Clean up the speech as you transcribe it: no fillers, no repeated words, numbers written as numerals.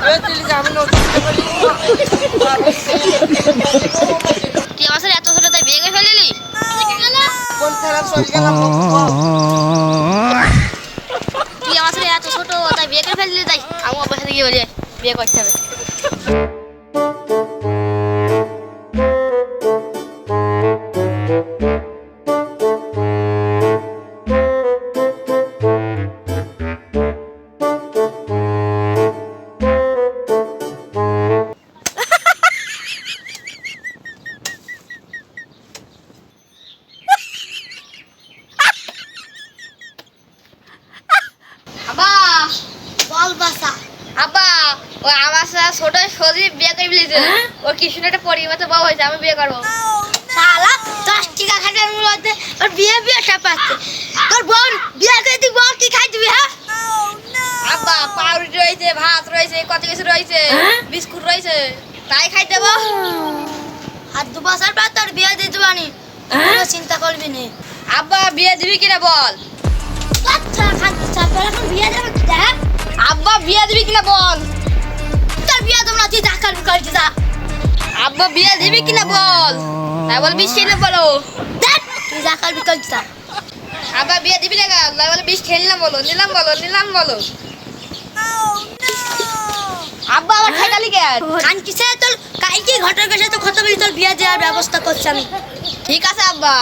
তুই আমার সাথে এত ছোট তাই বিয়ে করে ফেলিলি? তুই আমার সাথে এত ছোট তাই বিয়ে করে ফেললি, তাই আমি আব্বার সাথে গিয়ে বলি বিয়ে করতে হবে। আব্বা ও আমার সাথে ছোট সজীব বিয়ে করে ফেলেছে। ও কৃষ্ণ একটা পরিমতো বউ হয়েছে, আমি বিয়ে করবো। শালা 10 টাকা খাটার মধ্যে তোর বিয়ে চাপাচ্ছে। তোর বোন বিয়ে করে তুই বল কি খাই দিবি? হ্যাঁ আব্বা পাউরুটি রয়েছে, ভাত রয়েছে, কত কিছু রয়েছে, বিস্কুট রয়েছে, তাই খাই দেবো। আর 2 বছর পর তোর বিয়ে দিয়ে দিবানি, কোনো চিন্তা করবি না। আব্বা বিয়ে দিবি কিনা বল? আচ্ছা তোর এখন বিয়ে দেবে কি? দেখ আব্বা বিয়ে দিবি কিনা বল? তোর বিয়ে তোমরা তুই টাকার করছি যা। আব্বা বিয়ে দিবি কিনা বল? তাই বল 20 খেলে বলো। দেখ তুই টাকার করছি যা। আব্বা বিয়ে দিবি না কেন? তাই বলে 20 খেললাম বলো, নিলাম বলো, নিলাম বলো। আব্বা আমার ঠেকালি কেন? কান কিসে তোর কালকে ঘটনার কাছে তো কত বলি তোর বিয়ে দেওয়ার ব্যবস্থা করছি আমি। ঠিক আছে আব্বা।